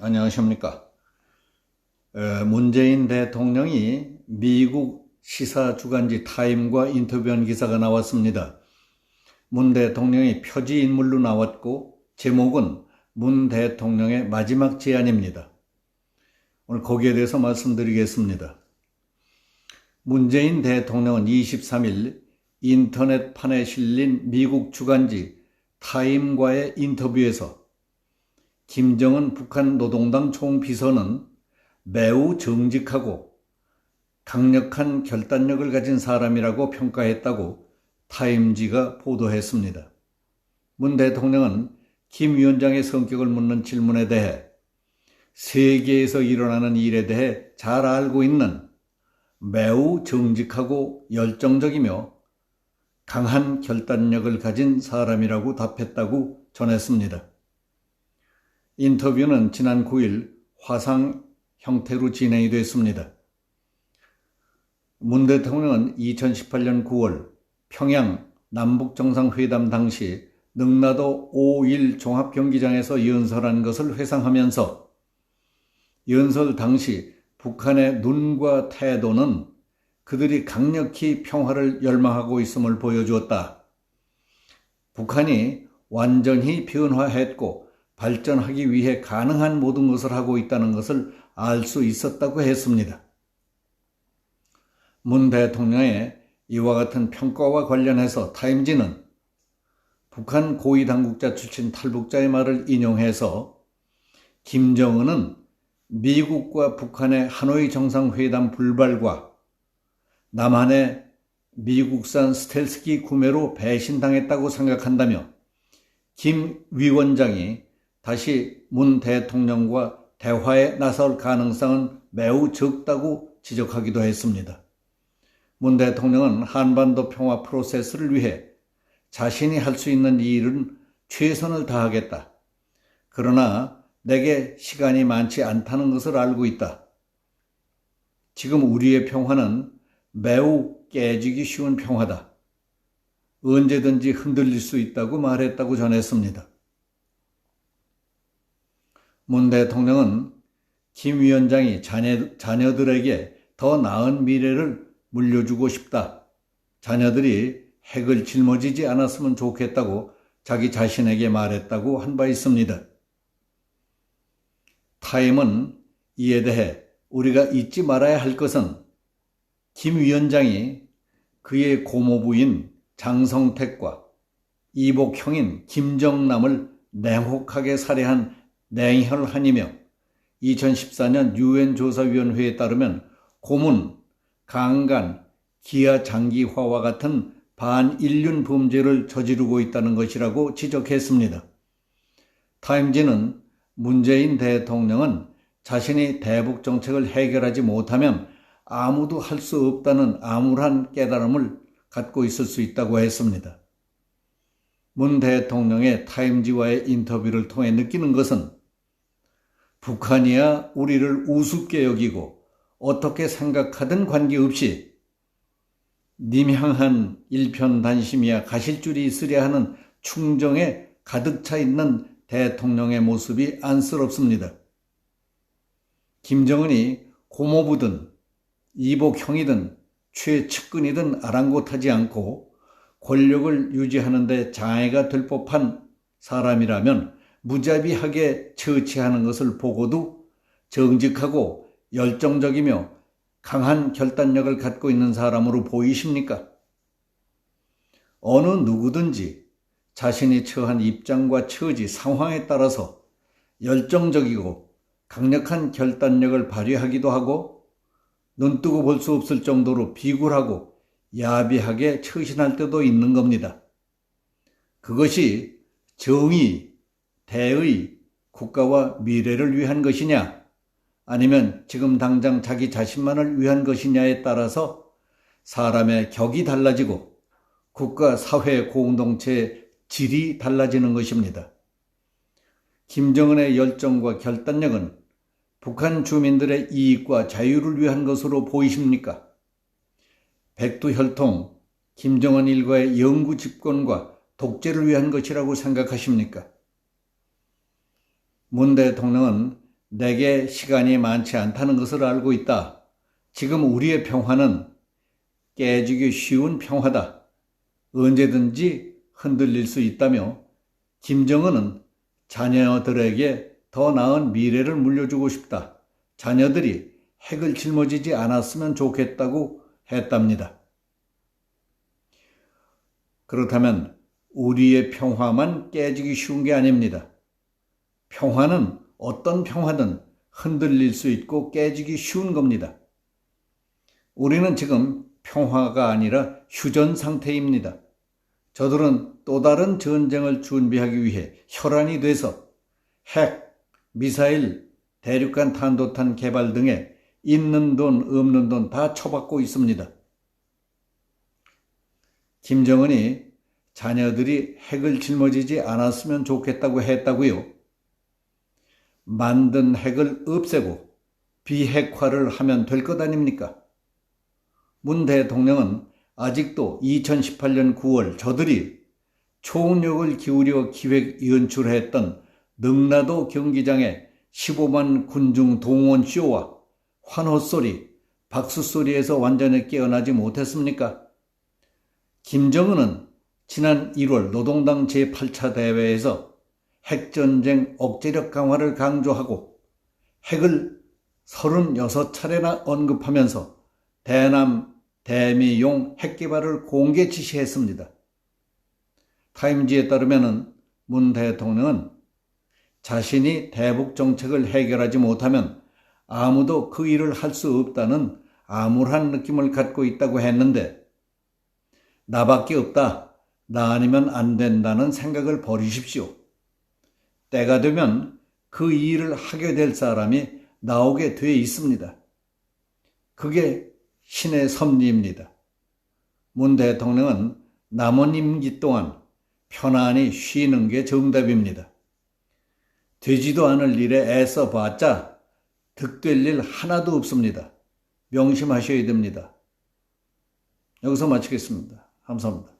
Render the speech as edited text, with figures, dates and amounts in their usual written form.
안녕하십니까. 문재인 대통령이 미국 시사 주간지 타임과 인터뷰한 기사가 나왔습니다. 문 대통령이 표지 인물로 나왔고 제목은 문 대통령의 마지막 제안입니다. 오늘 거기에 대해서 말씀드리겠습니다. 문재인 대통령은 23일 인터넷판에 실린 미국 주간지 타임과의 인터뷰에서 김정은 북한 노동당 총비서는 매우 정직하고 강력한 결단력을 가진 사람이라고 평가했다고 타임지가 보도했습니다. 문 대통령은 김 위원장의 성격을 묻는 질문에 대해 세계에서 일어나는 일에 대해 잘 알고 있는 매우 정직하고 열정적이며 강한 결단력을 가진 사람이라고 답했다고 전했습니다. 인터뷰는 지난 9일 화상 형태로 진행이 됐습니다. 문 대통령은 2018년 9월 평양 남북정상회담 당시 능라도 5.1 종합경기장에서 연설한 것을 회상하면서 연설 당시 북한의 눈과 태도는 그들이 강력히 평화를 열망하고 있음을 보여주었다. 북한이 완전히 변화했고 발전하기 위해 가능한 모든 것을 하고 있다는 것을 알 수 있었다고 했습니다. 문 대통령의 이와 같은 평가와 관련해서 타임지는 북한 고위 당국자 출신 탈북자의 말을 인용해서 김정은은 미국과 북한의 하노이 정상회담 불발과 남한의 미국산 스텔스기 구매로 배신당했다고 생각한다며 김 위원장이 다시 문 대통령과 대화에 나설 가능성은 매우 적다고 지적하기도 했습니다. 문 대통령은 한반도 평화 프로세스를 위해 자신이 할 수 있는 일은 최선을 다하겠다. 그러나 내게 시간이 많지 않다는 것을 알고 있다. 지금 우리의 평화는 매우 깨지기 쉬운 평화다. 언제든지 흔들릴 수 있다고 말했다고 전했습니다. 문 대통령은 김 위원장이 자녀들에게 더 나은 미래를 물려주고 싶다. 자녀들이 핵을 짊어지지 않았으면 좋겠다고 자기 자신에게 말했다고 한 바 있습니다. 타임은 이에 대해 우리가 잊지 말아야 할 것은 김 위원장이 그의 고모부인 장성택과 이복 형인 김정남을 냉혹하게 살해한 냉혈한이며 2014년 유엔 조사위원회에 따르면 고문, 강간, 기아 장기화와 같은 반인륜 범죄를 저지르고 있다는 것이라고 지적했습니다. 타임지는 문재인 대통령은 자신이 대북 정책을 해결하지 못하면 아무도 할 수 없다는 암울한 깨달음을 갖고 있을 수 있다고 했습니다. 문 대통령의 타임지와의 인터뷰를 통해 느끼는 것은 북한이야 우리를 우습게 여기고 어떻게 생각하든 관계없이 님 향한 일편단심이야 가실 줄이 있으랴 하는 충정에 가득 차 있는 대통령의 모습이 안쓰럽습니다. 김정은이 고모부든 이복 형이든 최측근이든 아랑곳하지 않고 권력을 유지하는 데 장애가 될 법한 사람이라면 무자비하게 처치하는 것을 보고도 정직하고 열정적이며 강한 결단력을 갖고 있는 사람으로 보이십니까? 어느 누구든지 자신이 처한 입장과 처지, 상황에 따라서 열정적이고 강력한 결단력을 발휘하기도 하고 눈뜨고 볼 수 없을 정도로 비굴하고 야비하게 처신할 때도 있는 겁니다. 그것이 정의, 대의, 국가와 미래를 위한 것이냐 아니면 지금 당장 자기 자신만을 위한 것이냐에 따라서 사람의 격이 달라지고 국가, 사회, 공동체의 질이 달라지는 것입니다. 김정은의 열정과 결단력은 북한 주민들의 이익과 자유를 위한 것으로 보이십니까? 백두혈통, 김정은 일가의 영구 집권과 독재를 위한 것이라고 생각하십니까? 문 대통령은 내게 시간이 많지 않다는 것을 알고 있다. 지금 우리의 평화는 깨지기 쉬운 평화다. 언제든지 흔들릴 수 있다며 김정은은 자녀들에게 더 나은 미래를 물려주고 싶다. 자녀들이 핵을 짊어지지 않았으면 좋겠다고 했답니다. 그렇다면 우리의 평화만 깨지기 쉬운 게 아닙니다. 평화는 어떤 평화든 흔들릴 수 있고 깨지기 쉬운 겁니다. 우리는 지금 평화가 아니라 휴전 상태입니다. 저들은 또 다른 전쟁을 준비하기 위해 혈안이 돼서 핵, 미사일, 대륙간 탄도탄 개발 등에 있는 돈 없는 돈 다 쳐받고 있습니다. 김정은이 자녀들이 핵을 짊어지지 않았으면 좋겠다고 했다고요. 만든 핵을 없애고 비핵화를 하면 될 것 아닙니까? 문 대통령은 아직도 2018년 9월 저들이 총력을 기울여 기획 연출했던 능라도 경기장에 15만 군중 동원 쇼와 환호소리, 박수소리에서 완전히 깨어나지 못했습니까? 김정은은 지난 1월 노동당 제8차 대회에서 핵전쟁 억제력 강화를 강조하고 핵을 36차례나 언급하면서 대남, 대미용 핵개발을 공개 지시했습니다. 타임지에 따르면 문 대통령은 자신이 대북 정책을 해결하지 못하면 아무도 그 일을 할 수 없다는 암울한 느낌을 갖고 있다고 했는데 나밖에 없다, 나 아니면 안 된다는 생각을 버리십시오. 때가 되면 그 일을 하게 될 사람이 나오게 돼 있습니다. 그게 신의 섭리입니다. 문 대통령은 남은 임기 동안 편안히 쉬는 게 정답입니다. 되지도 않을 일에 애써봤자 득될 일 하나도 없습니다. 명심하셔야 됩니다. 여기서 마치겠습니다. 감사합니다.